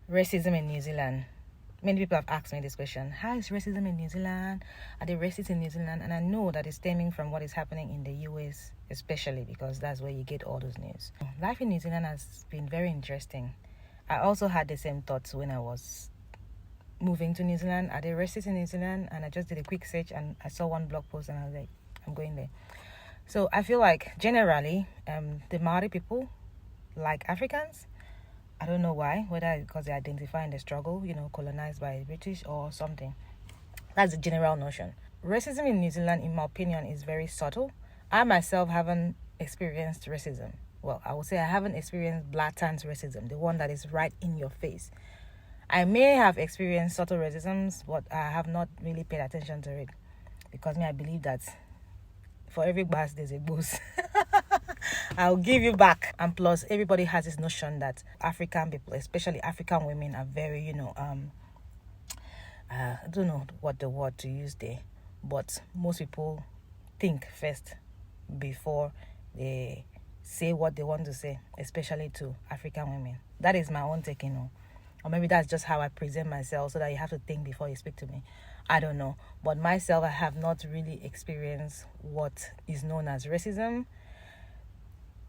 Racism in New Zealand. Many people have asked me this question. How is racism in New Zealand? Are they racist in New Zealand? And I know that it's stemming from what is happening in the US, especially because that's where you get all those news. Life in New Zealand has been very interesting. I also had the same thoughts when I was moving to New Zealand. Are they racist in New Zealand? And I just did a quick search and I saw one blog post and I was like, I'm going there. So I feel like generally the Maori people like Africans. I don't know why, whether because they identify in the struggle, colonized by the British or something. That's the general notion. Racism in New Zealand, in my opinion, is very subtle. I myself haven't experienced racism. Well, I would say I haven't experienced blatant racism, the one that is right in your face. I may have experienced subtle racisms, but I have not really paid attention to it. Because I believe that for every boss, there's a boss. I'll give you back. And plus, everybody has this notion that African people, especially African women, are very, I don't know what the word to use there, but most people think first before they say what they want to say, especially to African women. That is my own take, or maybe that's just how I present myself, so that you have to think before you speak to me. I don't know. But myself, I have not really experienced what is known as racism.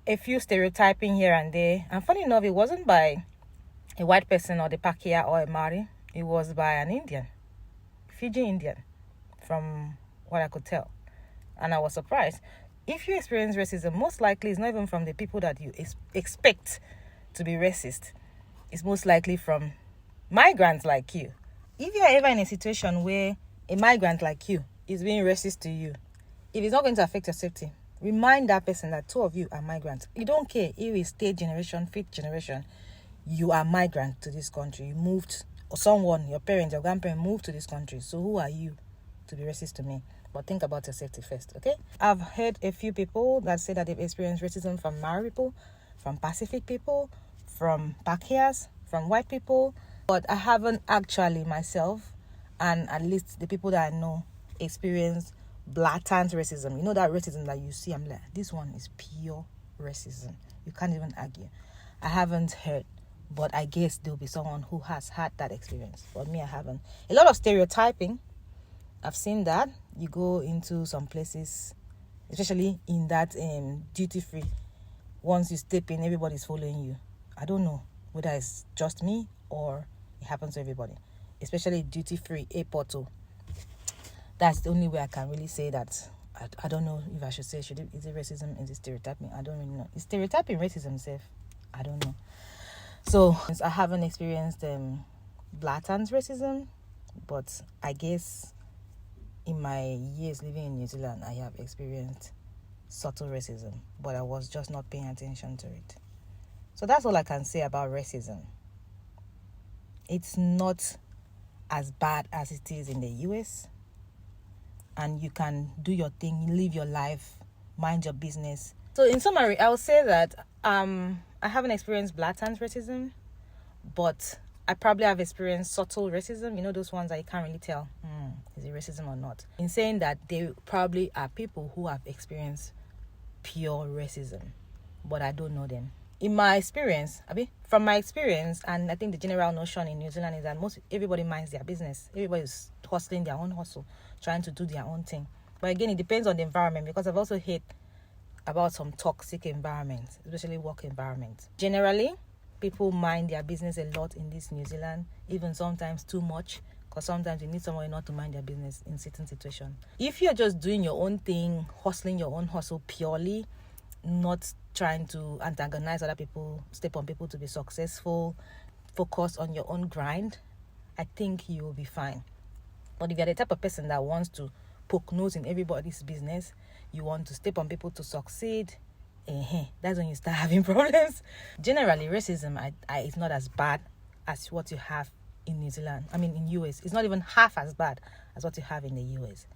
A few stereotyping here and there. And funny enough, it wasn't by a white person or the Pakia or a Maori. It was by an Indian. Fiji Indian, from what I could tell. And I was surprised. If you experience racism, most likely it's not even from the people that you expect to be racist. It's most likely from migrants like you. If you are ever in a situation where a migrant like you is being racist to you, it is not going to affect your safety. Remind that person that two of you are migrants. You don't care if it's third generation, fifth generation. You are migrant to this country. You moved, or someone, your parents, your grandparents moved to this country. So who are you to be racist to me? But think about your safety first, okay? I've heard a few people that say that they've experienced racism from Maori people, from Pacific people, from Pakias, from white people. But I haven't actually myself, and at least the people that I know, experienced blatant racism. You know that racism that you see, I'm like, this one is pure racism. You can't even argue. I haven't heard, but I guess there'll be someone who has had that experience. But me, I haven't. A lot of stereotyping. I've seen that. You go into some places, especially in that duty free. Once you step in, everybody's following you. I don't know whether it's just me or it happens to everybody. Especially duty free airport too. That's the only way I can really say that. I don't know if I should say, is it racism? Is it stereotyping? I don't really know. Is stereotyping racism safe? I don't know. So, I haven't experienced blatant racism, but I guess in my years living in New Zealand, I have experienced subtle racism, but I was just not paying attention to it. So that's all I can say about racism. It's not as bad as it is in the US. And you can do your thing, live your life, mind your business. So in summary, I would say that I haven't experienced blatant racism, but I probably have experienced subtle racism. Those ones that you can't really tell, is it racism or not. In saying that, there probably are people who have experienced pure racism, but I don't know them. In my experience, from my experience, and I think the general notion in New Zealand is that everybody minds their business. Everybody's hustling their own hustle, trying to do their own thing. But again, it depends on the environment, because I've also heard about some toxic environments, especially work environments. Generally, people mind their business a lot in this New Zealand, even sometimes too much, because sometimes you need somebody not to mind their business in certain situations. If you're just doing your own thing, hustling your own hustle purely, not trying to antagonize other people, step on people to be successful, focus on your own grind, I think you will be fine. But if you're the type of person that wants to poke nose in everybody's business, you want to step on people to succeed, that's when you start having problems. Generally, racism is not as bad as what you have in New Zealand. In US. It's not even half as bad as what you have in the US.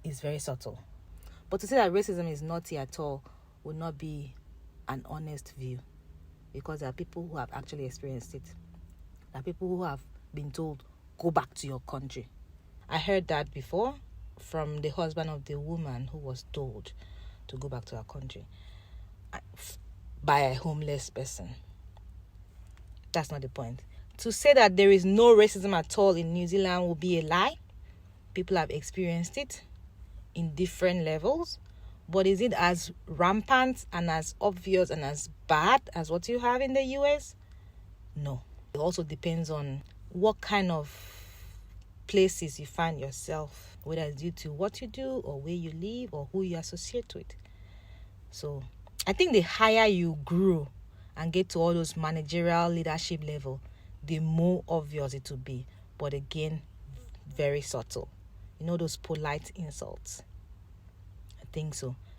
It's very subtle. But to say that racism is naughty at all would not be an honest view, because there are people who have actually experienced it. There are people who have been told, go back to your country. I heard that before from the husband of the woman who was told to go back to her country by a homeless person. That's not the point. To say that there is no racism at all in New Zealand will be a lie. People have experienced it in different levels. But is it as rampant and as obvious and as bad as what you have in the US? No. It also depends on what kind of places you find yourself, whether it's due to what you do or where you live or who you associate with. So I think the higher you grow and get to all those managerial leadership level, the more obvious it will be. But again, very subtle. You know, those polite insults. I think so.